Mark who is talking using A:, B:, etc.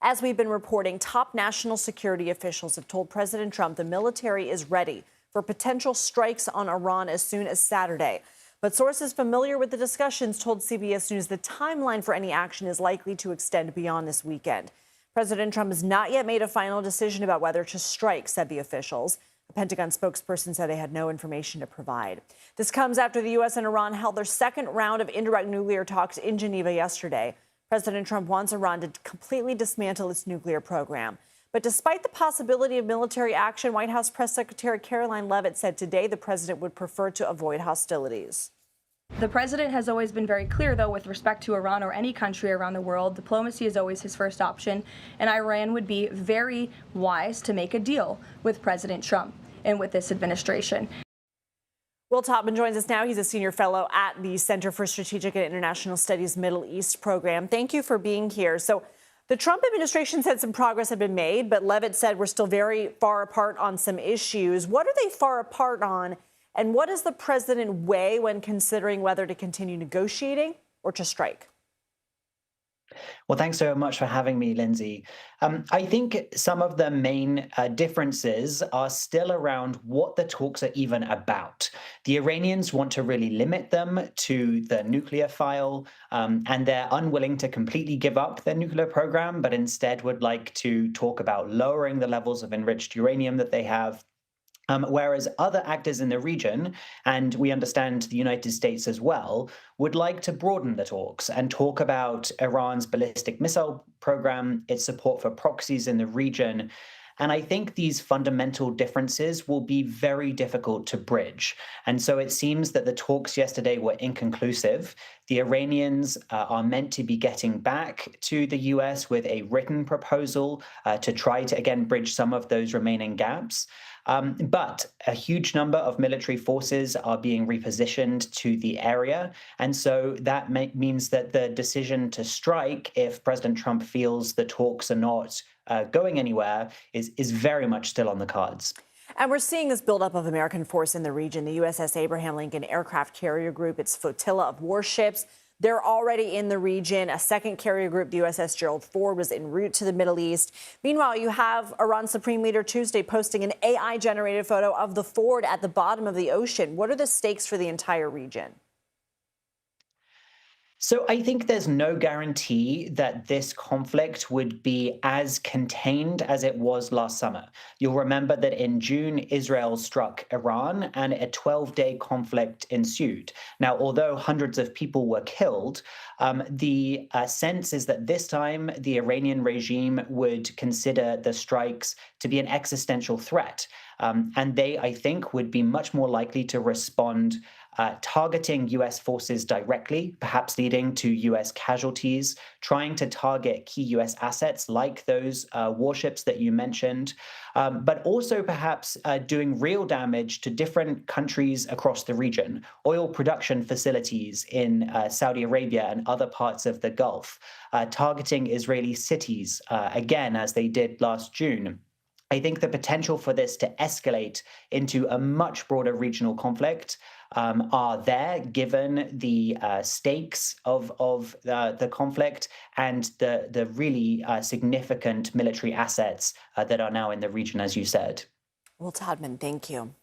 A: As we've been reporting, top national security officials have told President Trump the military is ready for potential strikes on Iran as soon as Saturday. But sources familiar with the discussions told CBS News the timeline for any action is likely to extend beyond this weekend. President Trump has not yet made a final decision about whether to strike, said the officials. A Pentagon spokesperson said they had no information to provide. This comes after the U.S. and Iran held their second round of indirect nuclear talks in Geneva yesterday. President Trump wants Iran to completely dismantle its nuclear program. But despite the possibility of military action, White House Press Secretary Caroline Leavitt said today the president would prefer to avoid hostilities.
B: The president has always been very clear, though, with respect to Iran or any country around the world. Diplomacy is always his first option, and Iran would be very wise to make a deal with President Trump and with this administration.
A: Will Todman joins us now. He's a senior fellow at the Center for Strategic and International Studies Middle East program. Thank you for being here. So the Trump administration said some progress had been made, but Leavitt said we're still very far apart on some issues. What are they far apart on? And what does the president weigh when considering whether to continue negotiating or to strike?
C: Well, thanks so much for having me, Lindsay. I think some of the main differences are still around what the talks are even about. The Iranians want to really limit them to the nuclear file, and they're unwilling to completely give up their nuclear program, but instead would like to talk about lowering the levels of enriched uranium that they have. Whereas other actors in the region, and we understand the United States as well, would like to broaden the talks and talk about Iran's ballistic missile program, its support for proxies in the region. And I think these fundamental differences will be very difficult to bridge. And so it seems that the talks yesterday were inconclusive. The Iranians are meant to be getting back to the US with a written proposal to try to, again, bridge some of those remaining gaps. But a huge number of military forces are being repositioned to the area. And so that means that the decision to strike, if President Trump feels the talks are not going anywhere, is very much still on the cards.
A: And we're seeing this buildup of American force in the region. The USS Abraham Lincoln Aircraft Carrier Group, its flotilla of warships, they're already in the region. A second carrier group, the USS Gerald Ford, was en route to the Middle East. Meanwhile, you have Iran Supreme Leader Tuesday posting an AI-generated photo of the Ford at the bottom of the ocean. What are the stakes for the entire region?
C: So I think there's no guarantee that this conflict would be as contained as it was last summer. You'll remember that in June, Israel struck Iran and a 12-day conflict ensued. Now, although hundreds of people were killed, the sense is that this time the Iranian regime would consider the strikes to be an existential threat. And they, I think, would be much more likely to respond targeting U.S. forces directly, perhaps leading to U.S. casualties, trying to target key U.S. assets like those warships that you mentioned, but also perhaps doing real damage to different countries across the region, oil production facilities in Saudi Arabia and other parts of the Gulf, targeting Israeli cities, again, as they did last June. I think the potential for this to escalate into a much broader regional conflict are there, given the stakes of the conflict and the really significant military assets that are now in the region, as you said.
A: Will Todman, thank you.